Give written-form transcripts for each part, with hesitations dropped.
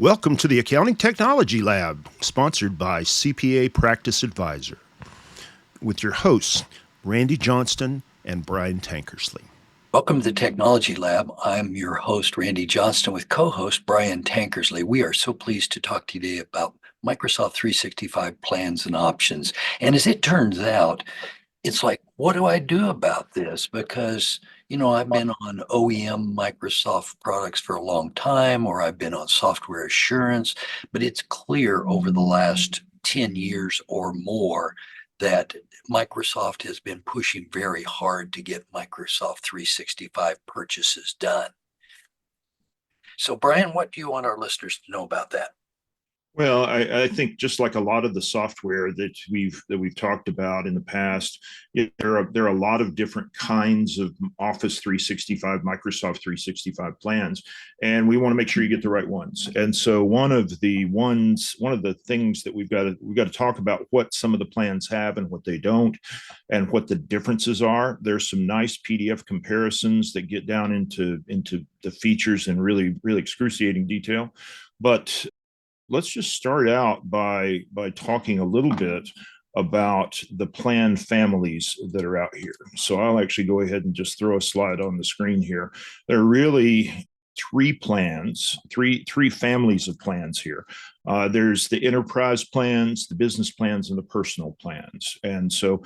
Welcome to the Accounting Technology Lab, sponsored by CPA Practice Advisor, with your hosts, Randy Johnston and Brian Tankersley. Welcome to the Technology Lab. I'm your host, Randy Johnston, with co-host Brian Tankersley. We are so pleased to talk to you today about Microsoft 365 plans and options. And as it turns out, it's like, what do I do about this? Because, I've been on OEM Microsoft products for a long time, or I've been on software assurance, but it's clear over the last 10 years or more that Microsoft has been pushing very hard to get Microsoft 365 purchases done. So, Brian, what do you want our listeners to know about that? Well, I think just like a lot of the software that we've talked about in the past, there are a lot of different kinds of Office 365, Microsoft 365 plans, and we want to make sure you get the right ones. And so one of the things that we've got to talk about what some of the plans have and what they don't, and what the differences are. There's some nice PDF comparisons that get down into the features in really excruciating detail, but let's just start out by talking a little bit about the plan families that are out here. So I'll actually go ahead and just throw a slide on the screen here. There are really three plans, three families of plans here. There's the enterprise plans, the business plans, and the personal plans. And so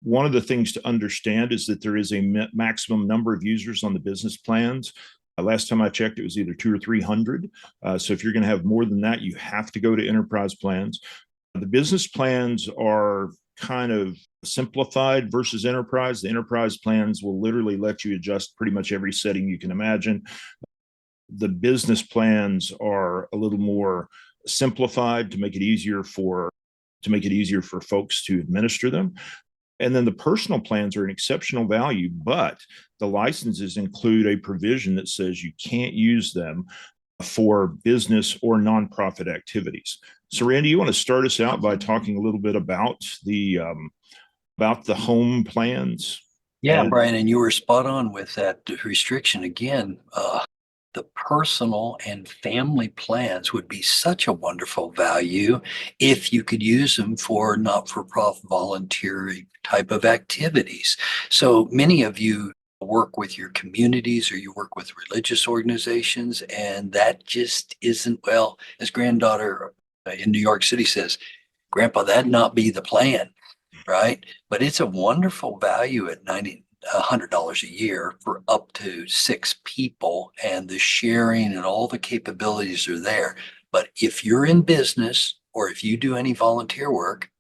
one of the things to understand is that there is a maximum number of users on the business plans. Last time I checked, it was either 200 or 300. So if you're going to have more than that, you have to go to enterprise plans. The business plans are kind of simplified versus enterprise. The enterprise plans will literally let you adjust pretty much every setting you can imagine. The business plans are a little more simplified to make it easier for folks to administer them. And then the personal plans are an exceptional value, but the licenses include a provision that says you can't use them for business or nonprofit activities. So, Randy, you want to start us out by talking a little bit about the home plans? Yeah, Brian, and you were spot on with that restriction. Again, the personal and family plans would be such a wonderful value if you could use them for not-for-profit voluntary type of activities. So many of you work with your communities or you work with religious organizations, and that just isn't, well, as granddaughter in New York City says, Grandpa, that'd not be the plan, right? But it's a wonderful value at $100 a year for up to 6 people, and the sharing and all the capabilities are there. But if you're in business or if you do any volunteer work,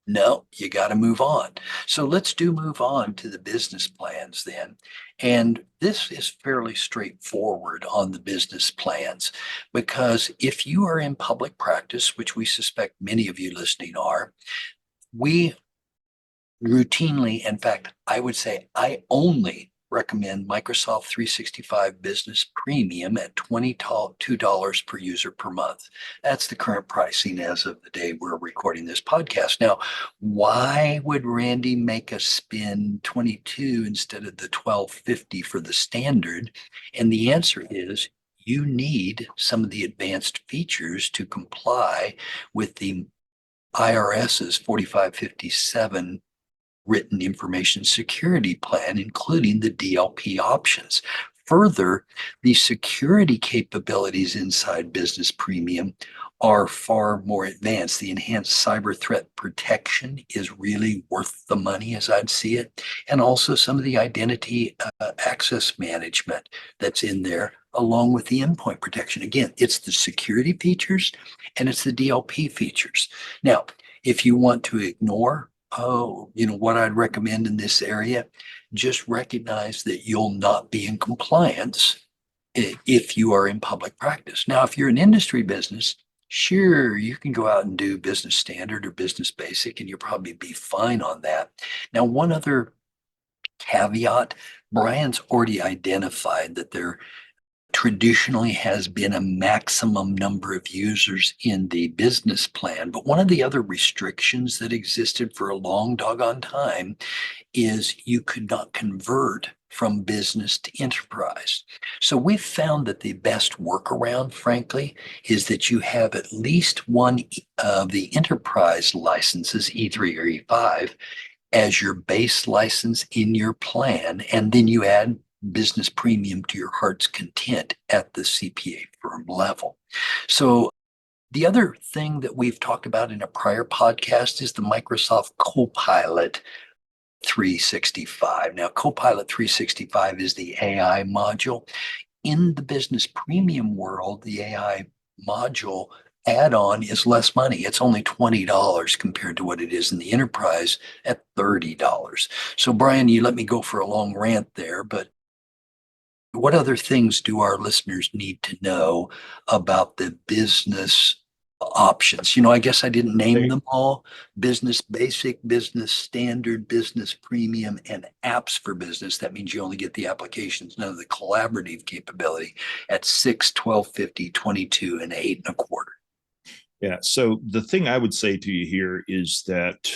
no, you got to move on. So let's move on to the business plans then. And this is fairly straightforward on the business plans, because if you are in public practice, which we suspect many of you listening are, we routinely, in fact, I would say I only recommend Microsoft 365 Business Premium at $22 per user per month. That's the current pricing as of the day we're recording this podcast. Now, why would Randy make us spend 22 instead of the $12.50 for the standard? And the answer is you need some of the advanced features to comply with the IRS's 4557 written information security plan, including the DLP options. Further, the security capabilities inside Business Premium are far more advanced. The enhanced cyber threat protection is really worth the money as I'd see it. And also some of the identity access management that's in there, along with the endpoint protection. Again, it's the security features and it's the DLP features. Now, if you want to ignore what I'd recommend in this area, just recognize that you'll not be in compliance if you are in public practice. Now, if you're an industry business, sure, you can go out and do business standard or business basic, and you'll probably be fine on that. Now, one other caveat, Brian's already identified that there traditionally has been a maximum number of users in the business plan. But one of the other restrictions that existed for a long doggone time is you could not convert from business to enterprise. So we've found that the best workaround, frankly, is that you have at least one of the enterprise licenses, E3 or E5, as your base license in your plan, and then you add business premium to your heart's content at the CPA firm level. So the other thing that we've talked about in a prior podcast is the Microsoft Copilot 365. Now, Copilot 365 is the AI module. In the business premium world, the AI module add-on is less money. It's only $20 compared to what it is in the enterprise at $30. So Brian, you let me go for a long rant there, but what other things do our listeners need to know about the business options? I guess I didn't name them all. Business Basic, Business Standard, Business Premium, and Apps for Business. That means you only get the applications, none of the collaborative capability at 6, 12, 50, 22, and 8 and a quarter. Yeah. So the thing I would say to you here is that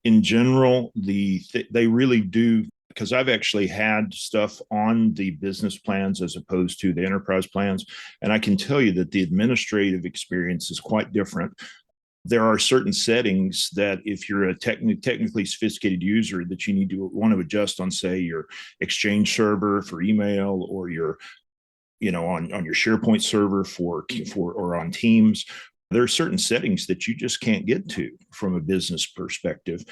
in general, they really do, because I've actually had stuff on the business plans as opposed to the enterprise plans. And I can tell you that the administrative experience is quite different. There are certain settings that if you're a technically sophisticated user that you need to want to adjust on, say, your Exchange server for email, or your, on your SharePoint server for or on Teams. There are certain settings that you just can't get to from a business perspective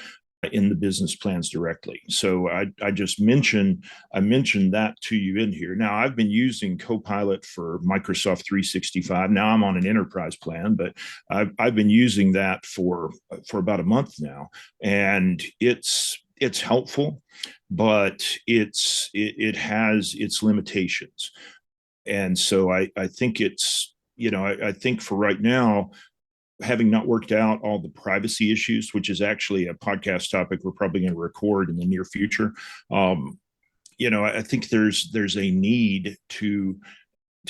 in the business plans directly. So I just mentioned that to you in here. Now, I've been using Copilot for Microsoft 365. Now I'm on an enterprise plan, but I've been using that for about a month now, and it's helpful, but it has its limitations. And so I think it's, I think for right now, having not worked out all the privacy issues, which is actually a podcast topic we're probably going to record in the near future, I think there's a need to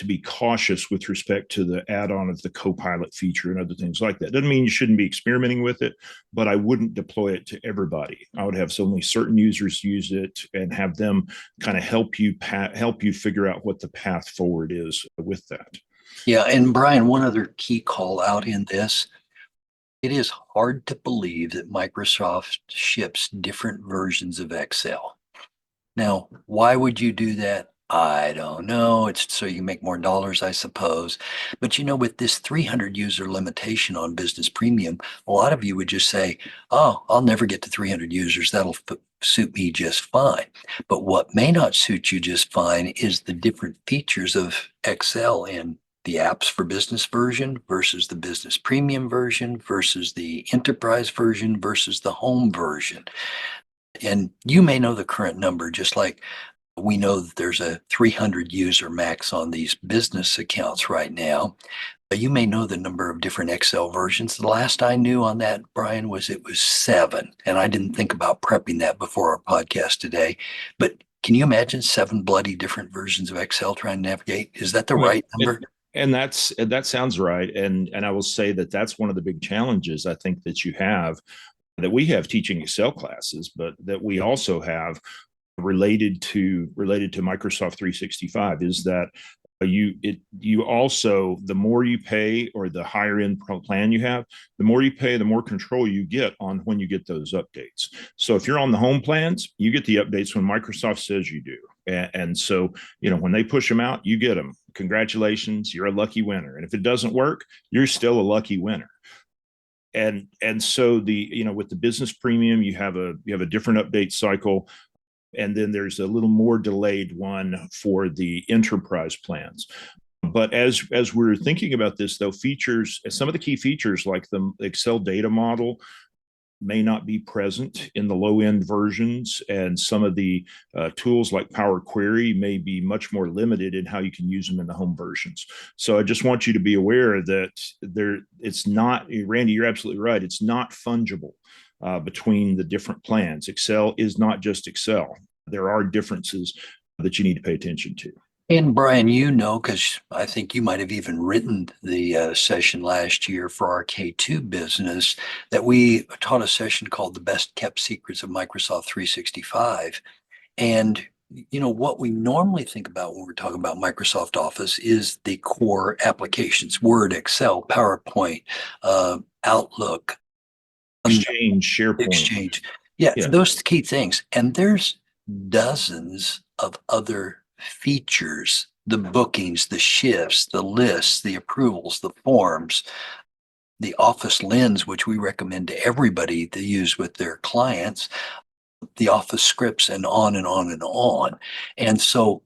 be cautious with respect to the add-on of the Copilot feature and other things like that. Doesn't mean you shouldn't be experimenting with it, but I wouldn't deploy it to everybody. I would have only certain users use it and have them kind of help you figure out what the path forward is with that. Yeah, and Brian, one other key call out in this, it is hard to believe that Microsoft ships different versions of Excel. Now, why would you do that? I don't know. It's so you make more dollars, I suppose. But with this 300 user limitation on Business Premium, a lot of you would just say, oh, I'll never get to 300 users. That'll suit me just fine. But what may not suit you just fine is the different features of Excel in the Apps for Business version versus the Business Premium version versus the Enterprise version versus the Home version. And you may know the current number, just like we know that there's a 300 user max on these business accounts right now. But you may know the number of different Excel versions. The last I knew on that, Brian, was 7. And I didn't think about prepping that before our podcast today. But can you imagine 7 bloody different versions of Excel trying to navigate? Is that the right number? And that sounds right. And I will say that that's one of the big challenges I think that you have, that we have teaching Excel classes, but that we also have related to Microsoft 365 is that you also, the more you pay or the higher end plan you have, the more you pay, the more control you get on when you get those updates. So if you're on the home plans, you get the updates when Microsoft says you do. And so, when they push them out, you get them. Congratulations, you're a lucky winner. And if it doesn't work, you're still a lucky winner. And so with the Business Premium, you have a different update cycle. And then there's a little more delayed one for the enterprise plans. But as we're thinking about this, though, some of the key features like the Excel data model may not be present in the low end versions, and some of the tools like Power Query may be much more limited in how you can use them in the home versions. So I just want you to be aware that it's not, Randy, you're absolutely right. It's not fungible between the different plans. Excel is not just Excel. There are differences that you need to pay attention to. And Brian, you know, because I think you might have even written the session last year for our K2 business, that we taught a session called The Best Kept Secrets of Microsoft 365. And what we normally think about when we're talking about Microsoft Office is the core applications: Word, Excel, PowerPoint, Outlook, Exchange, SharePoint. Exchange. Yeah, Yeah. those key things. And there's dozens of other features: the bookings, the shifts, the lists, the approvals, the forms, the Office Lens, which we recommend to everybody to use with their clients, the Office scripts, and on and on and on. And so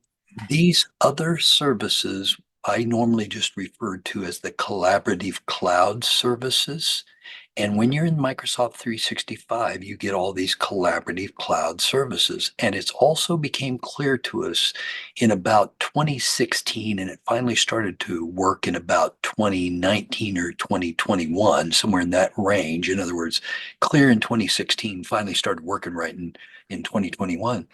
these other services I normally just refer to as the collaborative cloud services. And when you're in Microsoft 365, you get all these collaborative cloud services. And it's also became clear to us in about 2016, and it finally started to work in about 2019 or 2021, somewhere in that range. In other words, clear in 2016, finally started working right in 2021,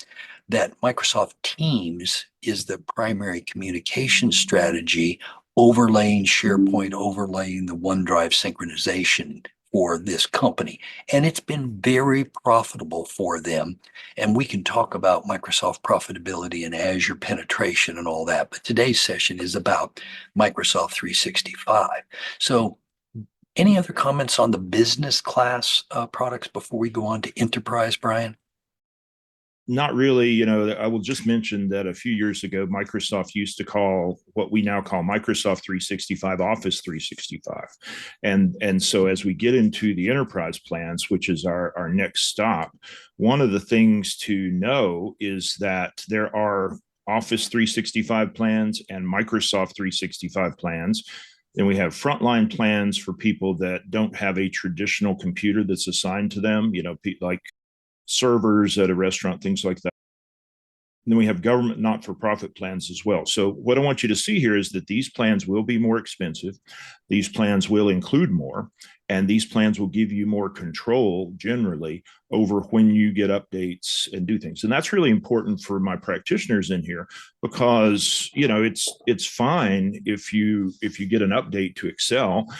that Microsoft Teams is the primary communication strategy, overlaying SharePoint, overlaying the OneDrive synchronization for this company. And it's been very profitable for them. And we can talk about Microsoft profitability and Azure penetration and all that. But today's session is about Microsoft 365. So, any other comments on the business class products before we go on to enterprise, Brian? Not really. I will just mention that a few years ago, Microsoft used to call what we now call Microsoft 365 Office 365. And so as we get into the enterprise plans, which is our next stop, one of the things to know is that there are Office 365 plans and Microsoft 365 plans. And we have frontline plans for people that don't have a traditional computer that's assigned to them, like servers at a restaurant, things like that. And then we have government not-for-profit plans as well. So what I want you to see here is that these plans will be more expensive. These plans will include more, and these plans will give you more control generally over when you get updates and do things. And that's really important for my practitioners in here, because it's fine if you get an update to Excel,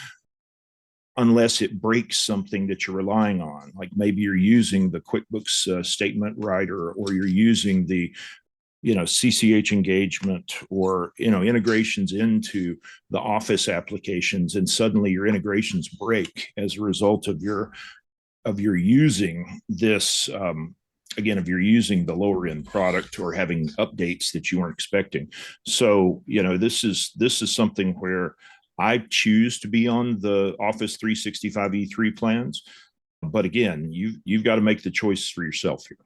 unless it breaks something that you're relying on. Like maybe you're using the QuickBooks statement writer, or you're using the CCH engagement, or integrations into the Office applications, and suddenly your integrations break as a result of your using this. Again, if you're using the lower end product or having updates that you weren't expecting. So this is something where I choose to be on the Office 365 E3 plans. But again, you've got to make the choice for yourself here.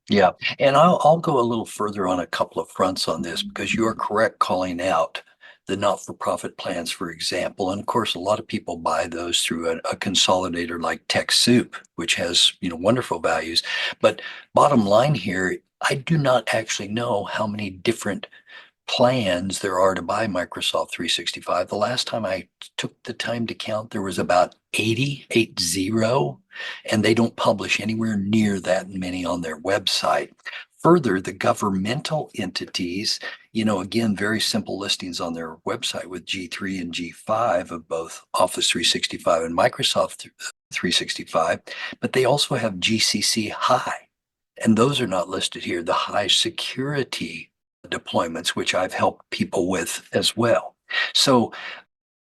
Yeah, and I'll go a little further on a couple of fronts on this, because you are correct calling out the not-for-profit plans, for example. And of course, a lot of people buy those through a consolidator like TechSoup, which has wonderful values. But bottom line here, I do not actually know how many different plans there are to buy Microsoft 365. The last time I took the time to count, there was about 80, and they don't publish anywhere near that many on their website. Further, the governmental entities, again, very simple listings on their website with G3 and G5 of both Office 365 and Microsoft 365, but they also have GCC High, and those are not listed here. The high security deployments, which I've helped people with as well. So,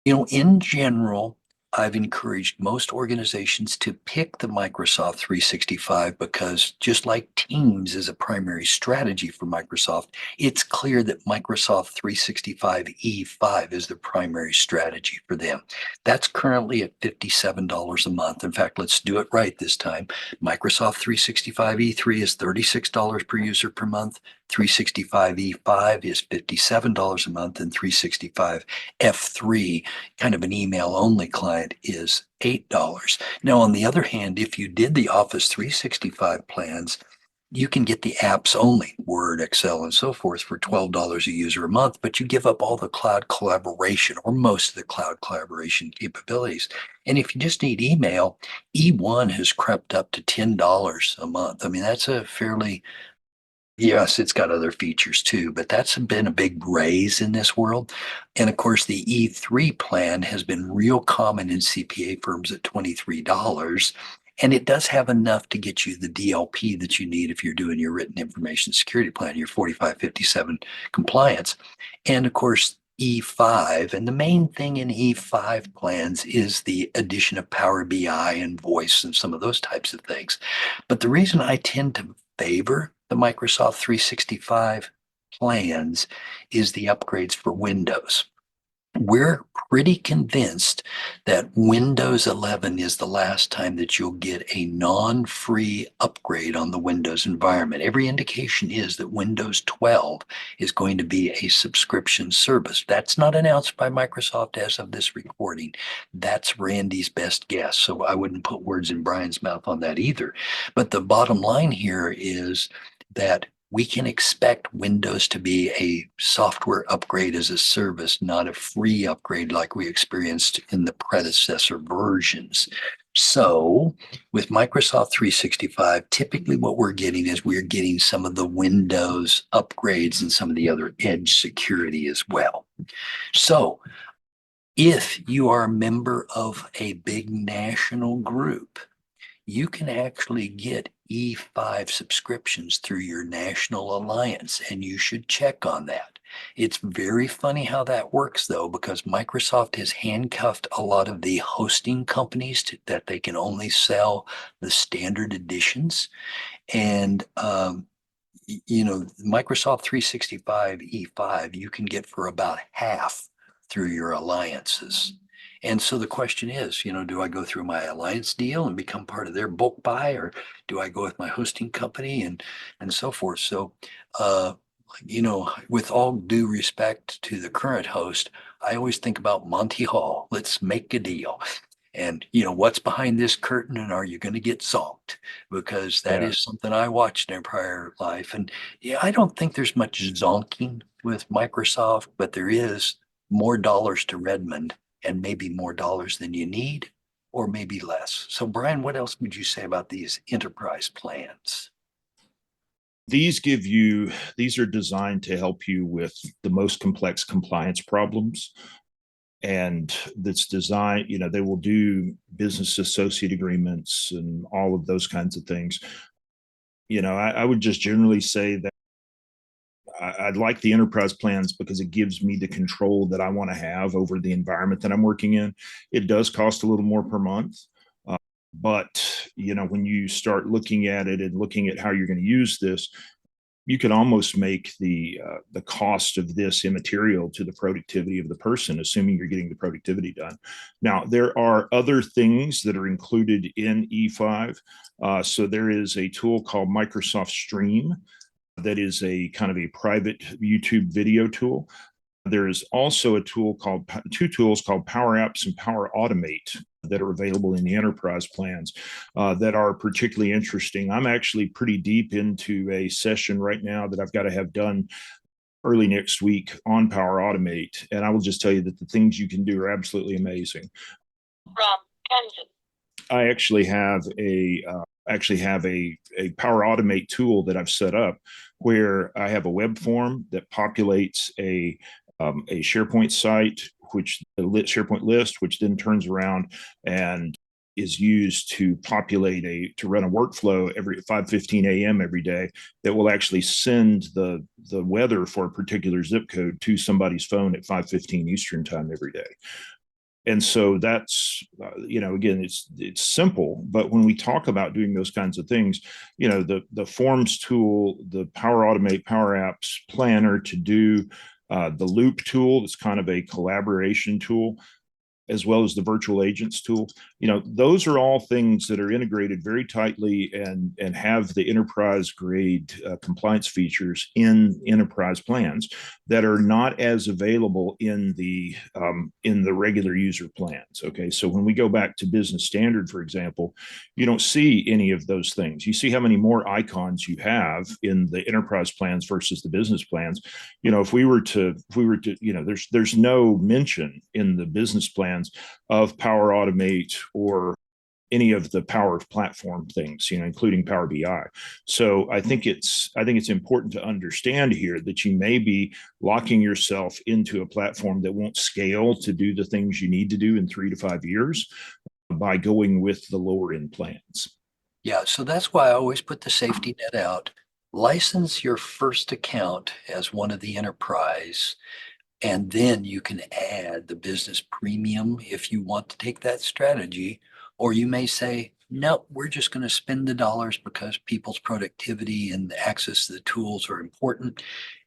in general, I've encouraged most organizations to pick the Microsoft 365, because just like Teams is a primary strategy for Microsoft, it's clear that Microsoft 365 E5 is the primary strategy for them. That's currently at $57 a month. In fact, let's do it right this time. Microsoft 365 E3 is $36 per user per month. 365 E5 is $57 a month, and 365 F3, kind of an email only client, is $8. Now, on the other hand, if you did the Office 365 plans, you can get the apps only, Word, Excel, and so forth, for $12 a user a month, but you give up all the cloud collaboration, or most of the cloud collaboration capabilities. And if you just need email, E1 has crept up to $10 a month. I mean, that's a fairly Yes, it's got other features too, but that's been a big raise in this world. And of course, the E3 plan has been real common in CPA firms at $23. And it does have enough to get you the DLP that you need if you're doing your written information security plan, your 4557 compliance. And of course, E5. And the main thing in E5 plans is the addition of Power BI and voice and some of those types of things. But the reason I tend to favor the Microsoft 365 plans is the upgrades for Windows. We're pretty convinced that Windows 11 is the last time that you'll get a non-free upgrade on the Windows environment. Every indication is that Windows 12 is going to be a subscription service. That's not announced by Microsoft as of this recording. That's Randy's best guess. So I wouldn't put words in Brian's mouth on that either. But the bottom line here is that we can expect Windows to be a software upgrade as a service, not a free upgrade like we experienced in the predecessor versions. So with Microsoft 365, typically what we're getting is we're getting some of the Windows upgrades and some of the other edge security as well. So if you are a member of a big national group, you can actually get E5 subscriptions through your national alliance, and you should check on that. It's very funny how that works, though, because Microsoft has handcuffed a lot of the hosting companies that they can only sell the standard editions. And, Microsoft 365 E5, you can get for about half through your alliances. And so the question is, do I go through my alliance deal and become part of their bulk buy, or do I go with my hosting company and so forth? So, with all due respect to the current host, I always think about Monty Hall. Let's make a deal. And what's behind this curtain, and are you going to get zonked? Because that Yeah. is something I watched in a prior life. And yeah, I don't think there's much zonking with Microsoft, but there is more dollars to Redmond and maybe more dollars than you need, or maybe less. So Brian, what else would you say about these enterprise plans? These are designed to help you with the most complex compliance problems. And that's designed, they will do business associate agreements and all of those kinds of things. I would just generally say that I'd like the enterprise plans because it gives me the control that I want to have over the environment that I'm working in. It does cost a little more per month. But, when you start looking at it and looking at how you're going to use this, you can almost make the cost of this immaterial to the productivity of the person, assuming you're getting the productivity done. Now, there are other things that are included in E5. So there is a tool called Microsoft Stream that is a kind of a private YouTube video tool. There is also two tools called Power Apps and Power Automate that are available in the enterprise plans that are particularly interesting. I'm actually pretty deep into a session right now that I've got to have done early next week on Power Automate. And I will just tell you that the things you can do are absolutely amazing. I actually have a Power Automate tool that I've set up where I have a web form that populates a SharePoint site, which the SharePoint list, which then turns around and is used to run a workflow every 5:15 a.m. every day that will actually send the weather for a particular zip code to somebody's phone at 5:15 Eastern time every day. And so that's, again, it's simple, but when we talk about doing those kinds of things, the Forms tool, the Power Automate, Power Apps Planner to do the Loop tool, it's kind of a collaboration tool, as well as the virtual agents tool. Those are all things that are integrated very tightly and have the enterprise grade compliance features in enterprise plans that are not as available in the regular user plans. Okay, so when we go back to business standard, for example, you don't see any of those things. You see how many more icons you have in the enterprise plans versus the business plans. If we were to, there's no mention in the business plans of Power Automate or any of the Power Platform things, including Power BI. So I think it's important to understand here that you may be locking yourself into a platform that won't scale to do the things you need to do in 3 to 5 years by going with the lower end plans. Yeah, so that's why I always put the safety net out. License your first account as one of the enterprise, and then you can add the business premium if you want to take that strategy. Or you may say, no, we're just going to spend the dollars because people's productivity and access to the tools are important.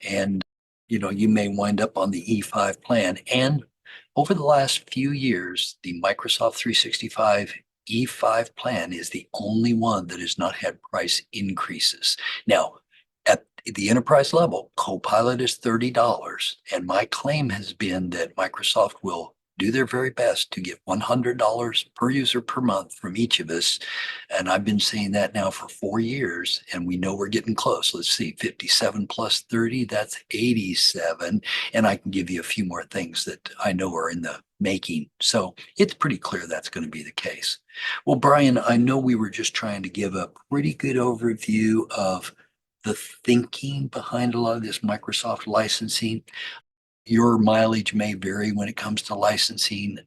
And, you may wind up on the E5 plan. And over the last few years, the Microsoft 365 E5 plan is the only one that has not had price increases. Now, at the enterprise level, Copilot is $30. And my claim has been that Microsoft will do their very best to get $100 per user per month from each of us. And I've been saying that now for 4 years, and we know we're getting close. Let's see, 57 plus 30, that's 87. And I can give you a few more things that I know are in the making. So it's pretty clear that's going to be the case. Well, Brian, I know we were just trying to give a pretty good overview of the thinking behind a lot of this Microsoft licensing. Your mileage may vary when it comes to licensing.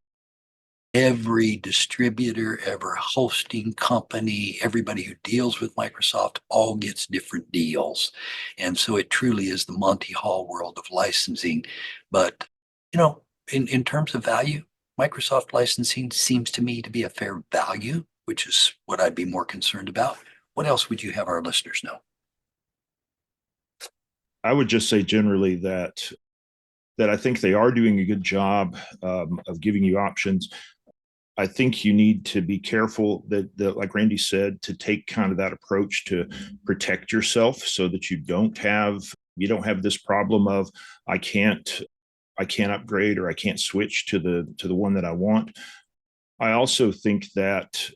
Every distributor, every hosting company, everybody who deals with Microsoft all gets different deals. And so it truly is the Monty Hall world of licensing. But, in terms of value, Microsoft licensing seems to me to be a fair value, which is what I'd be more concerned about. What else would you have our listeners know? I would just say generally that I think they are doing a good job of giving you options. I think you need to be careful that, like Randy said, to take kind of that approach to protect yourself so that you don't have this problem of I can't upgrade or I can't switch to the one that I want. I also think that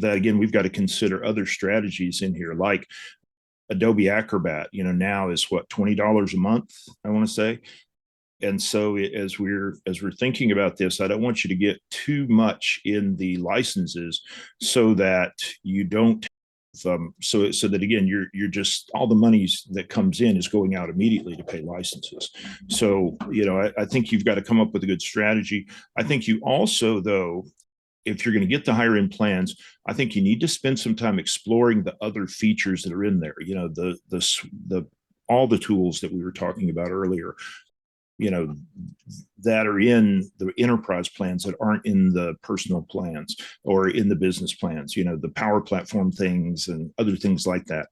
again, we've got to consider other strategies in here, like Adobe Acrobat, now is what, $20 a month, I want to say. And so as we're thinking about this, I don't want you to get too much in the licenses so that you don't so that again you're just, all the monies that comes in is going out immediately to pay licenses. So I think you've got to come up with a good strategy. I think you also, though, if you're going to get the higher end plans, I think you need to spend some time exploring the other features that are in there. The all the tools that we were talking about earlier, that are in the enterprise plans that aren't in the personal plans or in the business plans, the Power Platform things and other things like that.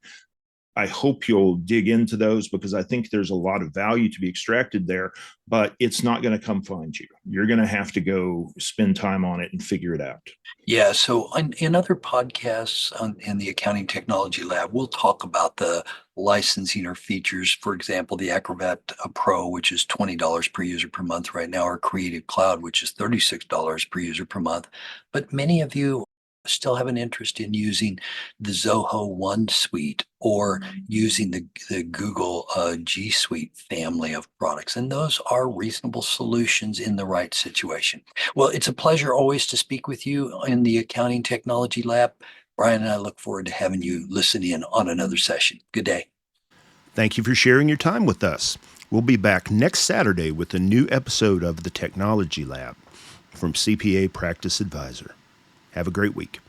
I hope you'll dig into those because I think there's a lot of value to be extracted there, but it's not going to come find you. You're going to have to go spend time on it and figure it out. Yeah. So in other podcasts in the Accounting Technology Lab, we'll talk about the licensing or features. For example, the Acrobat Pro, which is $20 per user per month right now, or Creative Cloud, which is $36 per user per month. But many of you still have an interest in using the Zoho One Suite or using the Google G Suite family of products. And those are reasonable solutions in the right situation. Well, it's a pleasure always to speak with you in the Accounting Technology Lab. Brian and I look forward to having you listen in on another session. Good day. Thank you for sharing your time with us. We'll be back next Saturday with a new episode of the Technology Lab from CPA Practice Advisor. Have a great week.